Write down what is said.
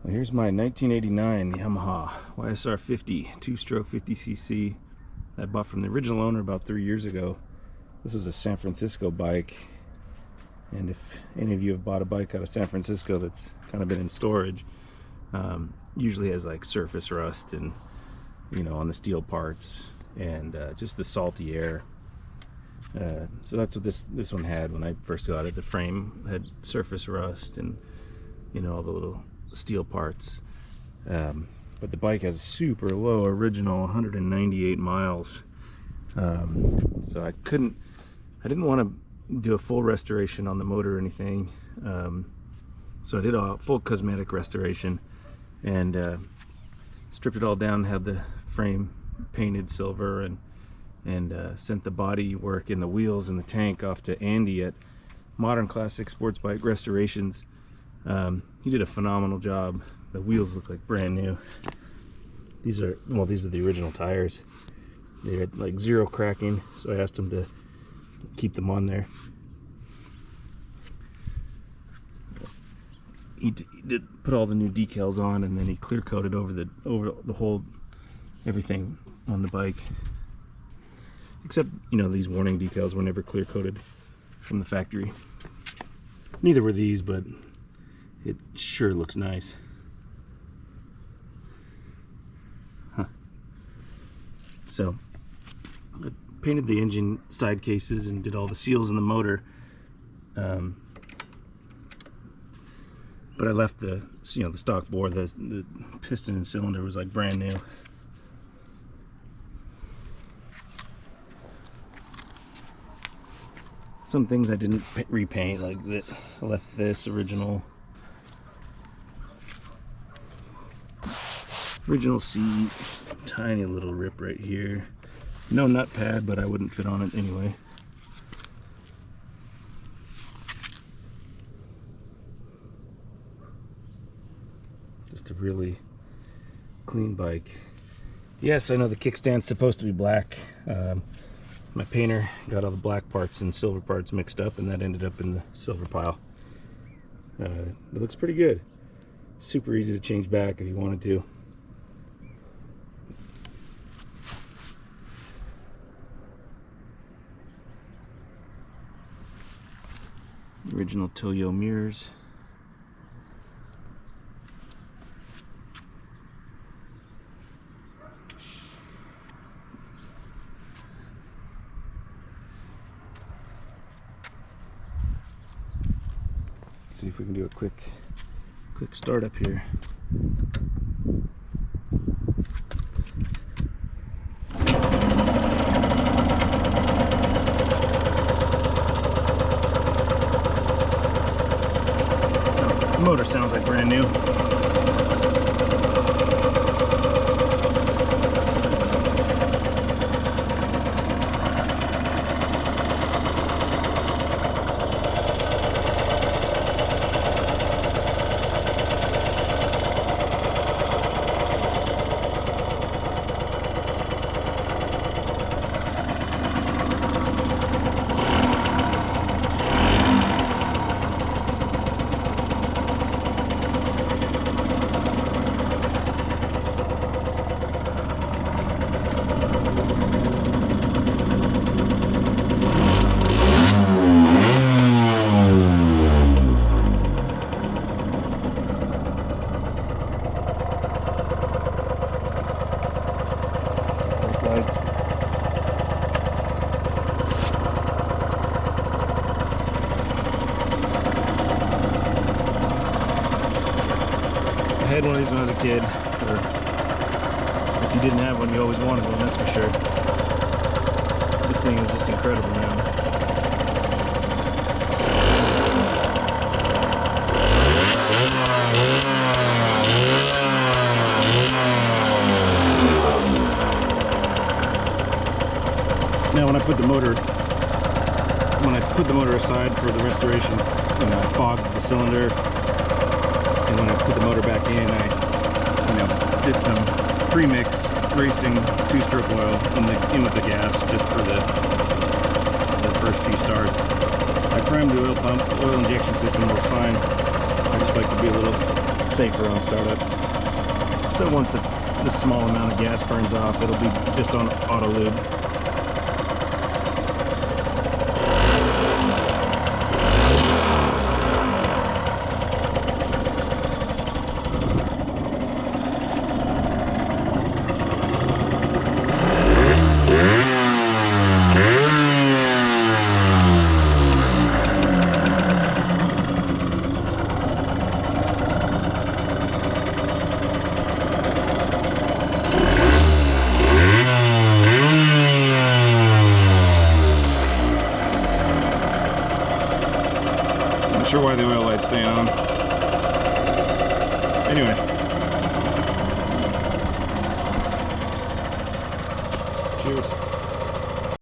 Well, here's my 1989 Yamaha YSR50 two-stroke 50cc I bought from the original owner about 3 years ago. This was a San Francisco bike, and if any of you have bought a bike out of San Francisco that's kind of been in storage, usually has like surface rust and, you know, on the steel parts, and just the salty air. So that's what this one had when I first got it. The frame had surface rust and, you know, all the little steel parts, but the bike has super low original 198 miles, so I didn't want to do a full restoration on the motor or anything, so I did a full cosmetic restoration and stripped it all down, had the frame painted silver, and sent the body work and the wheels and the tank off to Andy at Modern Classic Sports Bike Restorations. He did a phenomenal job. The wheels look like brand new. These are the original tires. They had like zero cracking, so I asked him to keep them on there. He did put all the new decals on, and then he clear coated over the whole everything on the bike, except, you know, these warning decals were never clear coated from the factory. Neither were these, but it sure looks nice. So I painted the engine side cases and did all the seals in the motor, but I left the stock bore. The piston and cylinder was like brand new. Some things I didn't repaint, like this. I left this original seat, tiny little rip right here. No nut pad, but I wouldn't fit on it anyway. Just a really clean bike. Yes, I know the kickstand's supposed to be black. My painter got all the black parts and silver parts mixed up, and that ended up in the silver pile. It looks pretty good. Super easy to change back if you wanted to. Original Toyo mirrors. See if we can do a quick start up here. The motor sounds like brand new. I had one of these when I was a kid, or if you didn't have one, you always wanted one, that's for sure. This thing is just incredible now. Now when I put the motor aside for the restoration, you know, I fogged the cylinder. And when I put the motor back in, I, did some pre-mix racing two-stroke oil in with the gas just for the first few starts. I primed the oil pump. The oil injection system works fine. I just like to be a little safer on startup. So once the small amount of gas burns off, it'll be just on auto lube. Not sure why the oil lights stay on. Anyway. Cheers.